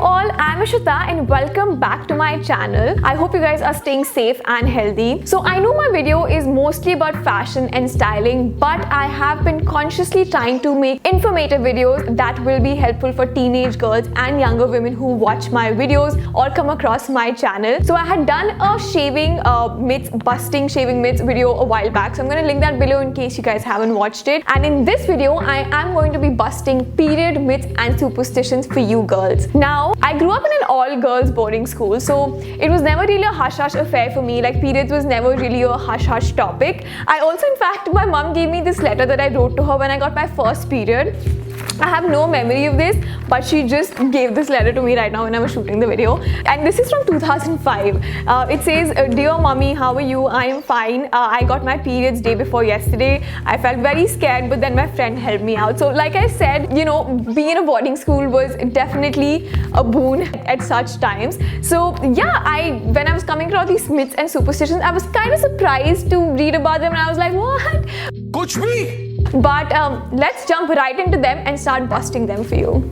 all, I'm Ishita and welcome back to my channel. I hope you guys are staying safe and healthy. So I know my video is mostly about fashion and styling, but I have been consciously trying to make informative videos that will be helpful for teenage girls and younger women who watch my videos or come across my channel. So I had done a busting shaving myths video a while back, so I'm going to link that below in case you guys haven't watched it. And in this video, I am going to be busting period myths and superstitions for you girls. Now, I grew up in an all-girls boarding school, so it was never really a hush-hush affair for me. Like, periods was never really a hush-hush topic. I also, in fact, my mom gave me this letter that I wrote to her when I got my first period. I have no memory of this, but she just gave this letter to me right now when I was shooting the video. And this is from 2005. It says, "Dear mommy, how are you? I am fine. I got my periods day before yesterday. I felt very scared, but then my friend helped me out." So like I said, you know, being in a boarding school was definitely a boon at such times. So yeah, when I was coming across these myths and superstitions, I was kind of surprised to read about them, and I was like, what? Kuch bhi? But let's jump right into them and start busting them for you.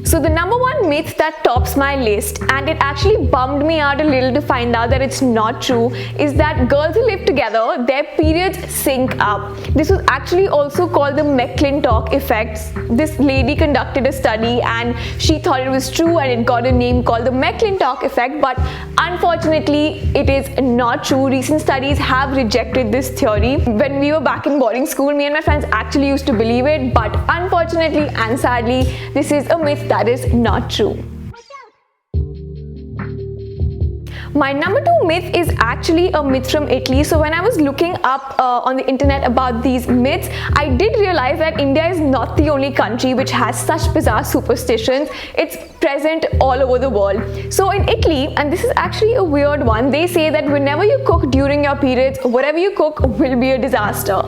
So the number one myth that tops my list, and it actually bummed me out a little to find out that it's not true, is that girls who live together, their periods sync up. This was actually also called the McClintock effect. This lady conducted a study and she thought it was true, and it got a name called the McClintock effect, but unfortunately it is not true. Recent studies have rejected this theory. When we were back in boarding school, me and my friends actually used to believe it, but unfortunately and sadly, this is a myth that is not true. My number two myth is actually a myth from Italy. So when I was looking up on the internet about these myths, I did realize that India is not the only country which has such bizarre superstitions. It's present all over the world. So in Italy, and this is actually a weird one, they say that whenever you cook during your periods, whatever you cook will be a disaster.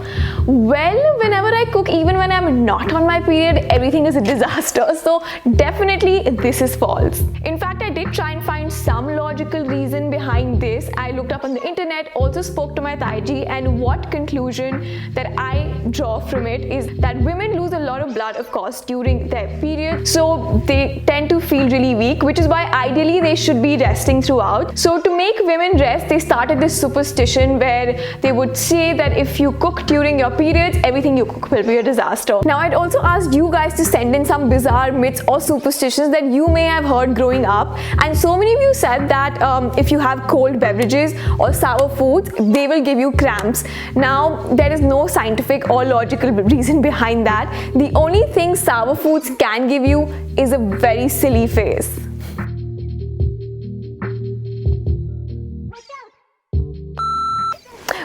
Well, whenever I cook, even when I'm not on my period, everything is a disaster. So definitely this is false. In fact, I did try and find some logical reason behind this. I looked up on the internet, also spoke to my Taiji, and what conclusion that I draw from it is that women lose a lot of blood, of course, during their period. So they tend to feel really weak, which is why ideally they should be resting throughout. So to make women rest, they started this superstition where they would say that if you cook during your periods, everything you cook will be a disaster. Now, I'd also asked you guys to send in some bizarre myths or superstitions that you may have heard growing up, and so many of you said that if you have cold beverages or sour foods, they will give you cramps. Now, there is no scientific or logical reason behind that. The only thing sour foods can give you is a very silly face.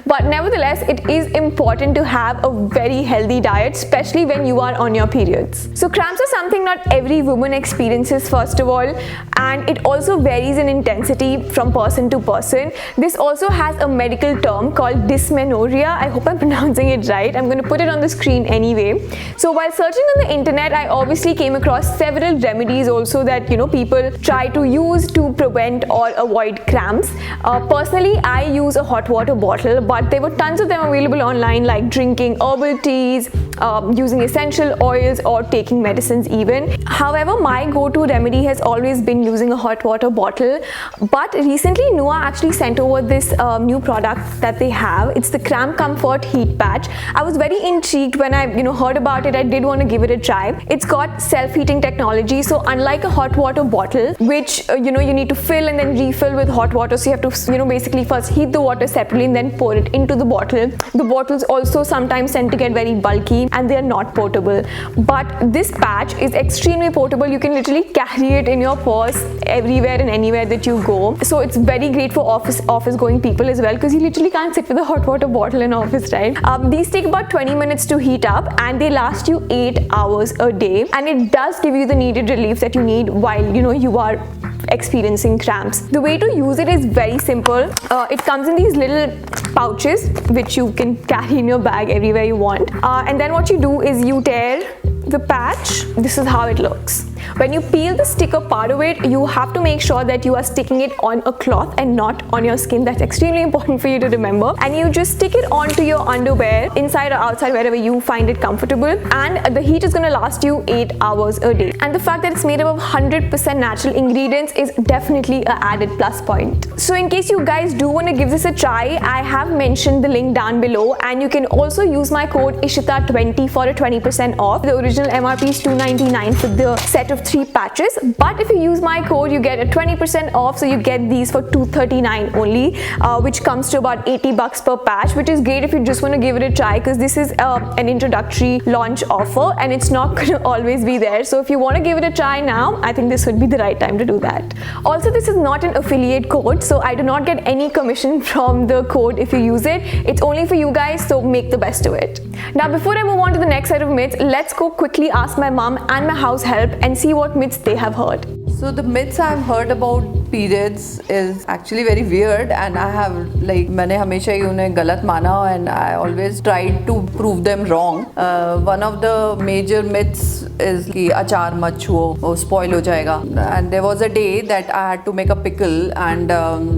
But nevertheless, it is important to have a very healthy diet, especially when you are on your periods. So cramps are something not every woman experiences, first of all, and it also varies in intensity from person to person. This also has a medical term called dysmenorrhea. I hope I'm pronouncing it right. I'm going to put it on the screen anyway. So while searching on the internet, I obviously came across several remedies also that, you know, people try to use to prevent or avoid cramps. Personally, I use a hot water bottle, but there were tons of them available online, like drinking herbal teas, using essential oils, or taking medicines even. However, my go-to remedy has always been using a hot water bottle. But recently, Nua actually sent over this new product that they have. It's the Cramp Comfort Heat Patch. I was very intrigued when I heard about it. I did want to give it a try. It's got self-heating technology. So unlike a hot water bottle, which you need to fill and then refill with hot water, so you have to basically first heat the water separately and then pour it into the bottle. The bottles also sometimes tend to get very bulky and they are not portable. But this patch is extremely portable. You can literally carry it in your purse everywhere and anywhere that you go. So it's very great for office going people as well, because you literally can't sit with a hot water bottle in office, right? These take about 20 minutes to heat up and they last you 8 hours a day, and it does give you the needed relief that you need while you are experiencing cramps. The way to use it is very simple. It comes in these little pouches which you can carry in your bag everywhere you want, and then what you do is you tear the patch. This is how it looks. When you peel the sticker part of it, you have to make sure that you are sticking it on a cloth and not on your skin. That's extremely important for you to remember. And you just stick it onto your underwear, inside or outside, wherever you find it comfortable. And the heat is going to last you 8 hours a day. And the fact that it's made up of 100% natural ingredients is definitely an added plus point. So in case you guys do want to give this a try, I have mentioned the link down below, and you can also use my code Ishita20 for a 20% off. The original MRP is $299 for the set of 3 patches, but if you use my code, you get a 20% off. So you get these for $239 only, which comes to about $80 per patch, which is great if you just want to give it a try, because this is an introductory launch offer and it's not going to always be there. So if you want to give it a try now, I think this would be the right time to do that. Also, this is not an affiliate code, so I do not get any commission from the code if you use it. It's only for you guys, so make the best of it. Now, before I move on to the next set of myths, let's go quickly ask my mom and my house help and see what myths they have heard. So the myths I've heard about periods is actually very weird, and I have मैंने हमेशा ही उन्हें गलत माना, and I always tried to prove them wrong. One of the major myths is कि अचार मत छुओ, वो spoil हो जाएगा. And there was a day that I had to make a pickle, and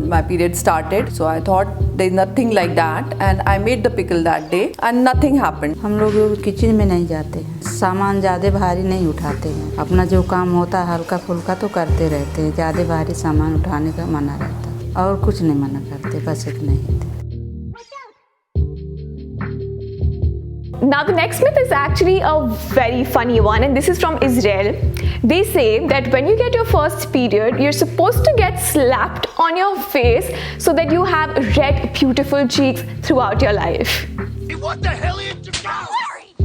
my period started. So I thought there's nothing like that, and I made the pickle that day, and nothing happened. हम लोग kitchen में नहीं जाते हैं, सामान ज़्यादा भारी नहीं उठाते हैं, अपना जो काम होता है हल्का फुल्का तो करते रहते हैं, ज़्यादा भारी सामान उठाने का मना रहता है, और कुछ नहीं मना करते, बस इतना ही। Now the next myth is actually a very funny one, and this is from Israel. They say that when you get your first period, you're supposed to get slapped on your face so that you have red, beautiful cheeks throughout your life. Hey, what the hell are you doing?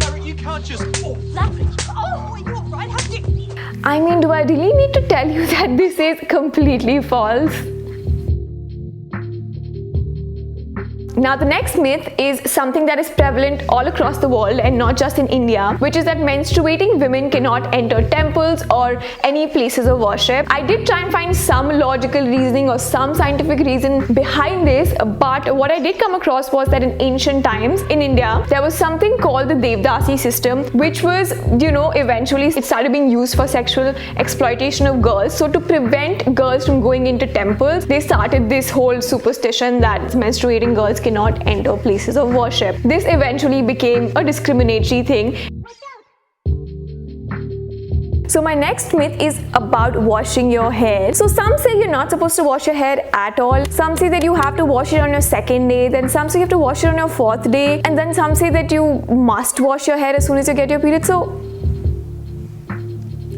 Larry, you can't just... Larry, oh, are you alright? How did you... I mean, do I really need to tell you that this is completely false? Now the next myth is something that is prevalent all across the world and not just in India, which is that menstruating women cannot enter temples or any places of worship. I did try and find some logical reasoning or some scientific reason behind this, but what I did come across was that in ancient times in India, there was something called the Devdasi system, which was, eventually it started being used for sexual exploitation of girls. So to prevent girls from going into temples, they started this whole superstition that menstruating girls cannot enter places of worship. This eventually became a discriminatory thing. So my next myth is about washing your hair. So some say you're not supposed to wash your hair at all. Some say that you have to wash it on your second day. Then some say you have to wash it on your fourth day. And then some say that you must wash your hair as soon as you get your period. So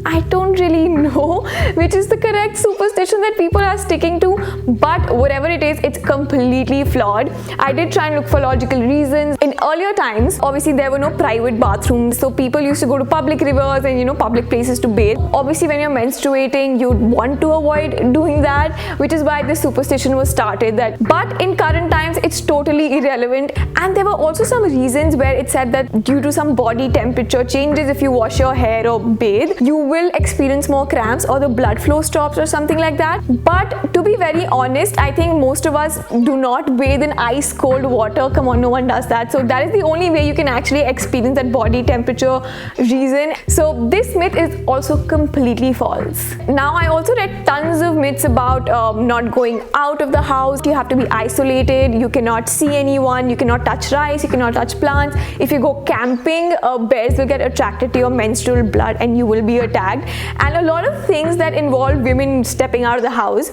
I don't really know which is the correct superstition that people are sticking to, but whatever it is, it's completely flawed. I did try and look for logical reasons. In earlier times, obviously there were no private bathrooms, so people used to go to public rivers and public places to bathe. Obviously when you're menstruating, you'd want to avoid doing that, which is why this superstition was started. But in current times, it's totally irrelevant. And there were also some reasons where it said that due to some body temperature changes, if you wash your hair or bathe, you will experience more cramps or the blood flow stops or something like that. But to be very honest, I think most of us do not bathe in ice cold water. Come on, no one does that. So that is the only way you can actually experience that body temperature reason. So this myth is also completely false. Now I also read tons of myths about not going out of the house. You have to be isolated. You cannot see anyone. You cannot touch rice. You cannot touch plants. If you go camping, bears will get attracted to your menstrual blood and you will be attacked. And a lot of things that involve women stepping out of the house.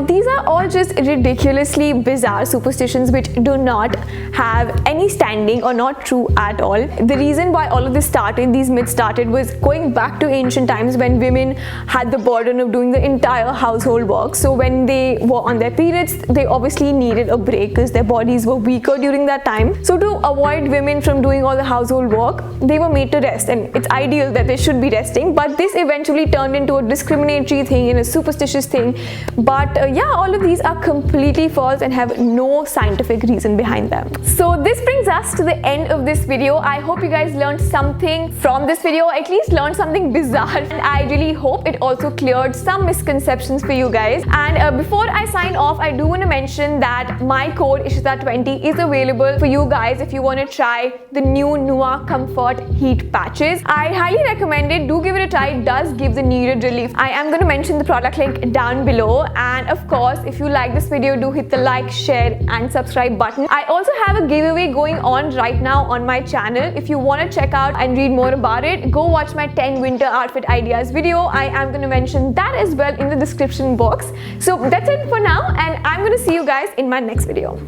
These are all just ridiculously bizarre superstitions which do not have any standing or not true at all. The reason why all of this started, these myths started, was going back to ancient times when women had the burden of doing the entire household work. So when they were on their periods, they obviously needed a break because their bodies were weaker during that time. So to avoid women from doing all the household work, they were made to rest, and it's ideal that they should be resting. But this eventually turned into a discriminatory thing and a superstitious thing. But yeah, all of these are completely false and have no scientific reason behind them. So this brings us to the end of this video. I hope you guys learned something from this video, or at least learned something bizarre. And I really hope it also cleared some misconceptions for you guys. And before I sign off, I do want to mention that my code Ishita20 is available for you guys if you want to try the new Nua Comfort Heat Patches. I highly recommend it. Do give it a try. it does give the needed relief. I am going to mention the product link down below, and of course, if you like this video, do hit the like, share and subscribe button. I also have a giveaway going on right now on my channel. If you want to check out and read more about it, go watch my 10 winter outfit ideas video. I am going to mention that as well in the description box. So that's it for now, and I'm going to see you guys in my next video.